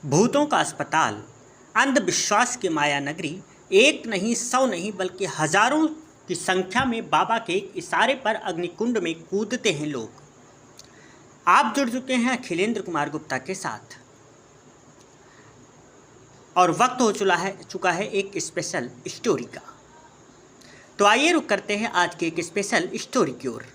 भूतों का अस्पताल, अंधविश्वास की माया नगरी। एक नहीं, सौ नहीं, बल्कि हजारों की संख्या में बाबा के एक इशारे पर अग्निकुंड में कूदते हैं लोग। आप जुड़ चुके हैं अखिलेंद्र कुमार गुप्ता के साथ और वक्त हो चुका है एक स्पेशल स्टोरी का। तो आइए रुक करते हैं आज के एक स्पेशल स्टोरी की ओर।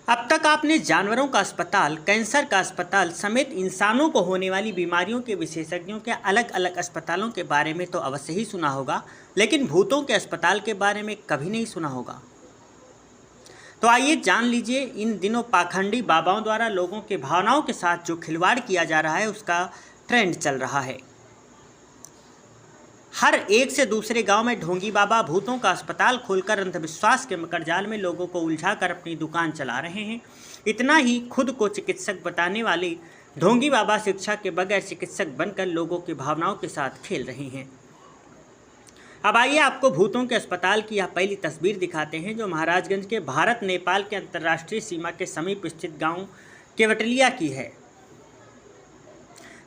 अब तक आपने जानवरों का अस्पताल, कैंसर का अस्पताल समेत इंसानों को होने वाली बीमारियों के विशेषज्ञों के अलग अलग अस्पतालों के बारे में तो अवश्य ही सुना होगा, लेकिन भूतों के अस्पताल के बारे में कभी नहीं सुना होगा। तो आइए जान लीजिए, इन दिनों पाखंडी बाबाओं द्वारा लोगों के भावनाओं के साथ जो खिलवाड़ किया जा रहा है उसका ट्रेंड चल रहा है। हर एक से दूसरे गांव में ढोंगी बाबा भूतों का अस्पताल खोलकर अंधविश्वास के मकड़जाल में लोगों को उलझाकर अपनी दुकान चला रहे हैं। इतना ही, खुद को चिकित्सक बताने वाले ढोंगी बाबा शिक्षा के बगैर चिकित्सक बनकर लोगों की भावनाओं के साथ खेल रहे हैं। अब आइए आपको भूतों के अस्पताल की यह पहली तस्वीर दिखाते हैं, जो महाराजगंज के भारत नेपाल के अंतर्राष्ट्रीय सीमा के समीप स्थित गाँव केवटलिया की है,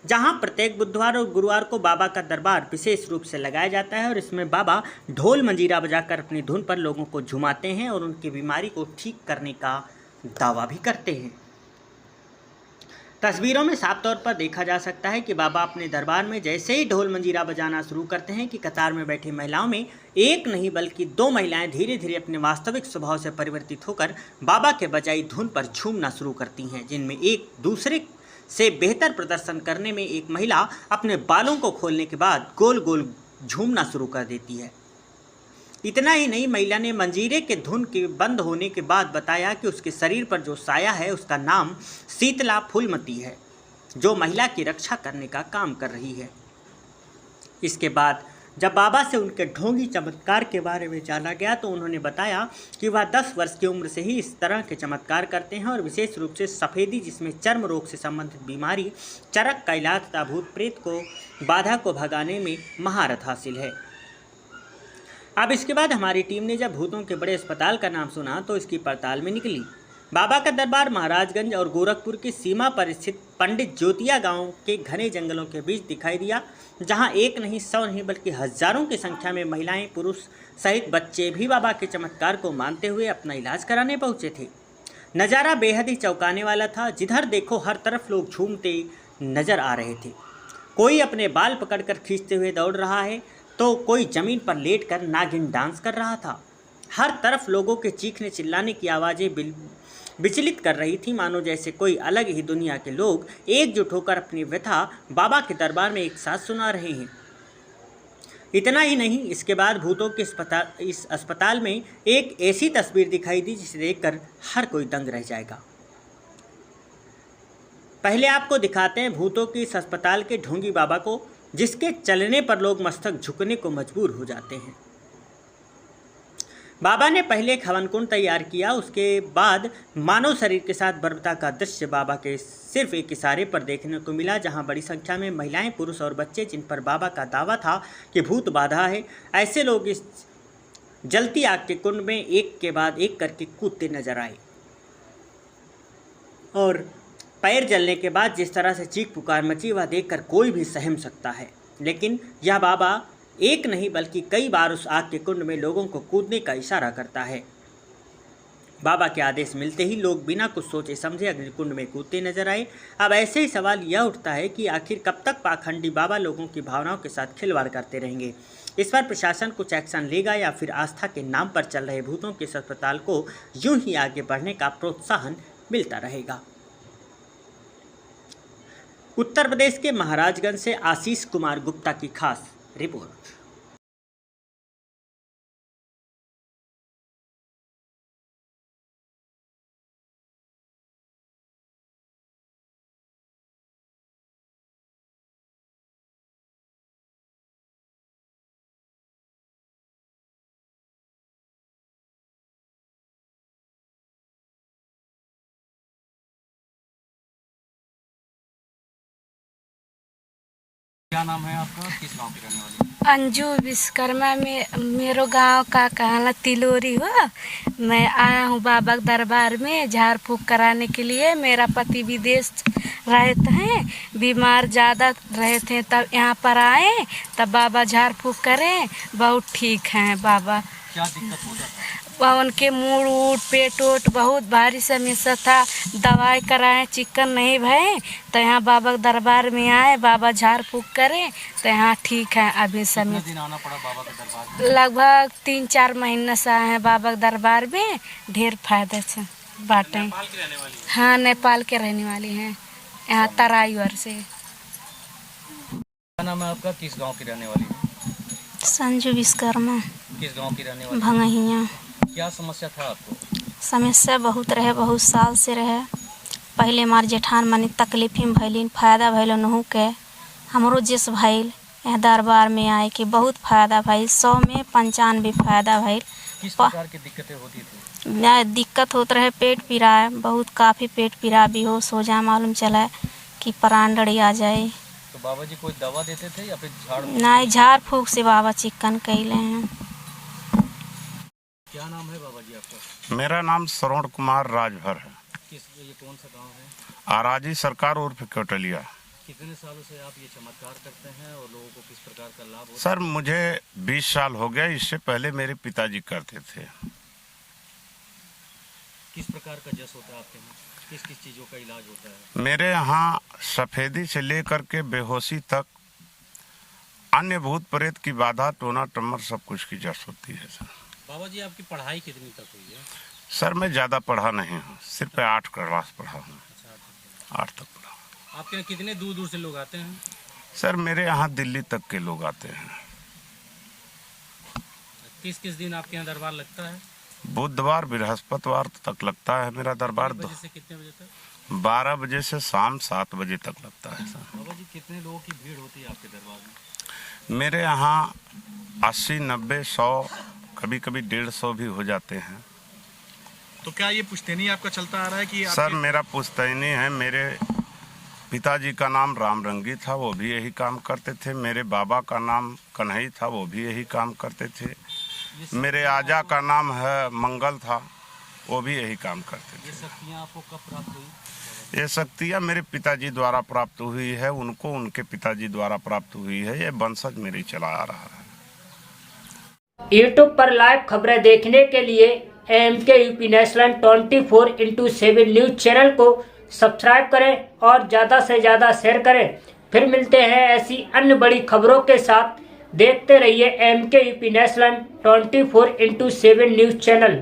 जहां प्रत्येक बुधवार और गुरुवार को बाबा का दरबार विशेष रूप से लगाया जाता है और इसमें बाबा ढोल मंजीरा बजाकर अपनी धुन पर लोगों को झुमाते हैं और उनकी बीमारी को ठीक करने का दावा भी करते हैं। तस्वीरों में साफ तौर पर देखा जा सकता है कि बाबा अपने दरबार में जैसे ही ढोल मंजीरा बजाना शुरू करते हैं कि कतार में बैठी महिलाओं में एक नहीं बल्कि दो महिलाएं धीरे धीरे अपने वास्तविक स्वभाव से परिवर्तित होकर बाबा के बजाई धुन पर झूमना शुरू करती हैं, जिनमें एक दूसरे से बेहतर प्रदर्शन करने में एक महिला अपने बालों को खोलने के बाद गोल गोल झूमना शुरू कर देती है। इतना ही नहीं, महिला ने मंजीरे के धुन के बंद होने के बाद बताया कि उसके शरीर पर जो साया है उसका नाम शीतला फूलमती है, जो महिला की रक्षा करने का काम कर रही है। इसके बाद जब बाबा से उनके ढोंगी चमत्कार के बारे में जाना गया तो उन्होंने बताया कि वह 10 वर्ष की उम्र से ही इस तरह के चमत्कार करते हैं और विशेष रूप से सफ़ेदी, जिसमें चर्म रोग से संबंधित बीमारी, चरक का इलाज तथा भूत प्रेत को बाधा को भगाने में महारत हासिल है। अब इसके बाद हमारी टीम ने जब भूतों के बड़े अस्पताल का नाम सुना तो इसकी पड़ताल में निकली। बाबा का दरबार महाराजगंज और गोरखपुर की सीमा पर स्थित पंडित ज्योतिया गांव के घने जंगलों के बीच दिखाई दिया, जहां एक नहीं, सौ नहीं, बल्कि हजारों की संख्या में महिलाएं, पुरुष सहित बच्चे भी बाबा के चमत्कार को मानते हुए अपना इलाज कराने पहुंचे थे। नज़ारा बेहद ही चौंकाने वाला था। जिधर देखो हर तरफ लोग झूमते नजर आ रहे थे। कोई अपने बाल पकड़कर खींचते हुए दौड़ रहा है तो कोई जमीन पर लेटकर नागिन डांस कर रहा था। हर तरफ लोगों के चीखने चिल्लाने की आवाज़ें विचलित कर रही थी, मानो जैसे कोई अलग ही दुनिया के लोग एकजुट होकर अपनी व्यथा बाबा के दरबार में एक साथ सुना रहे हैं। इतना ही नहीं, इसके बाद भूतों के इस अस्पताल में एक ऐसी तस्वीर दिखाई दी जिसे देखकर हर कोई दंग रह जाएगा। पहले आपको दिखाते हैं भूतों के इस अस्पताल के ढोंगी बाबा को, जिसके चलने पर लोग मस्तक झुकने को मजबूर हो जाते हैं। बाबा ने पहले एक हवन कुंड तैयार किया, उसके बाद मानव शरीर के साथ बर्बरता का दृश्य बाबा के सिर्फ एक इशारे पर देखने को मिला, जहां बड़ी संख्या में महिलाएं, पुरुष और बच्चे, जिन पर बाबा का दावा था कि भूत बाधा है, ऐसे लोग इस जलती आग के कुंड में एक के बाद एक करके कूदते नजर आए। और पैर जलने के बाद जिस तरह से चीख पुकार मची वह देखकर कोई भी सहम सकता है, लेकिन यह बाबा एक नहीं बल्कि कई बार उस आग के कुंड में लोगों को कूदने का इशारा करता है। बाबा के आदेश मिलते ही लोग बिना कुछ सोचे समझे अग्निकुंड में कूदते नजर आए। अब ऐसे ही सवाल यह उठता है कि आखिर कब तक पाखंडी बाबा लोगों की भावनाओं के साथ खिलवाड़ करते रहेंगे। इस पर प्रशासन कुछ एक्शन लेगा या फिर आस्था के नाम पर चल रहे भूतों के इस अस्पताल को यूं ही आगे बढ़ने का प्रोत्साहन मिलता रहेगा। उत्तर प्रदेश के महाराजगंज से आशीष कुमार गुप्ता की खास रिपोर्ट। क्या नाम है आपका, किस गांव की रहने वाली? अंजू विश्वकर्मा में मेरो गांव का कहना तिलोरी हुआ। मैं आया हूँ बाबा के दरबार में झाड़ फूँक कराने के लिए। मेरा पति विदेश रहते हैं, बीमार ज़्यादा रहे थे, तब यहाँ पर आए, तब बाबा झाड़ फूँक करें, बहुत ठीक हैं बाबा। क्या दिक्कत होता था? उनके मूड वूड पेट वोट बहुत भारी समस्या था, दवाई कराएं, चिकन नहीं भये, तो यहाँ बाबा के दरबार में आए, बाबा झाड़ फूँक करें, तो यहाँ ठीक है अभी समय। कितने दिन आना पड़ा बाबा के दरबार में? लगभग 3-4 महीने से आए हैं बाबा के दरबार में, ढेर फायदे से बाटें। नेपाल की रहने वाली है? हाँ, नेपाल के रहने वाली हैं, यहाँ तराईवर से। क्या नाम है आपका, किस गांव की रहने वाली है? संजू विश्वकर्मा, किस गांव की रहने वाली? भंगहिया। क्या समस्या था आपको? समस्या बहुत रहे, बहुत साल से रहे। पहले हमार जेठान मनी तकलीफ में भैलिन, फायदा भैल नहू के, हमरो जिस भैल यहाँ दरबार में आए कि बहुत फायदा भैल, 100 में 95 फायदा भैल। किस प्रकार की दिक्कतें होती थी? दिक्कत होत रहे, पेट पीरा बहुत, काफ़ी पेट पीरा, बेहोश हो जाए, मालूम चला कि प्राण डरी आ जाए। तो बाबा जी कोई दवा देते थे या फिर झाड़? नहीं, झाड़ फूँक से बाबा चिकन कैले हैं। क्या नाम है बाबा जी आपका? मेरा नाम श्रवण कुमार राजभर है। ये कौन सा गांव है? आराजी सरकार उर्फ कोटलिया। कितने सालों से आप ये चमत्कार करते हैं और लोगों को किस प्रकार का लाभ होता सर मुझे 20 साल हो गया, इससे पहले मेरे पिताजी करते थे। किस प्रकार का जस होता है आपके यहाँ? किस किस चीज़ों का इलाज होता है? मेरे यहाँ सफेदी से लेकर के बेहोशी तक, अन्य भूत प्रेत की बाधा, टोना टम्मर, सब कुछ की जस होती है सर। बाबा जी आपकी पढ़ाई कितनी तक हुई है? सर मैं ज़्यादा पढ़ा नहीं हूँ, सिर्फ 8 क्लास पढ़ा हूँ, अच्छा, 8 तक पढ़ा। आपके यहाँ कितने दूर दूर से लोग आते हैं? सर मेरे यहाँ दिल्ली तक के लोग आते हैं। किस किस दिन आपके यहाँ दरबार लगता है? बुधवार बृहस्पतिवार तक लगता है मेरा दरबार। कितने बजे से कितने बजे तक? 12 बजे से शाम 7 बजे तक लगता है सर। बाबा जी कितने लोगों की भीड़ होती है आपके दरबार में? मेरे यहाँ 80, 90, 100, कभी कभी 150 भी हो जाते हैं। तो क्या ये पुश्तैनी आपका चलता आ रहा है कि सर मेरा पुश्तैनी है। मेरे पिताजी का नाम रामरंगी था, वो भी यही काम करते थे। मेरे बाबा का नाम कन्हई था, वो भी यही काम करते थे। मेरे आजा का नाम है मंगल था, वो भी यही काम करते थे। ये शक्तियाँ आपको कब प्राप्त हुई? ये शक्तियाँ मेरे पिताजी द्वारा प्राप्त हुई है, उनको उनके पिताजी द्वारा प्राप्त हुई है। ये वंशज मेरे चला आ रहा है। यूट्यूब पर लाइव खबरें देखने के लिए AMK UP national 24/7 news channel को सब्सक्राइब करें और ज़्यादा से ज़्यादा शेयर करें। फिर मिलते हैं ऐसी अन्य बड़ी खबरों के साथ। देखते रहिए AMK UP national 24/7 news channel.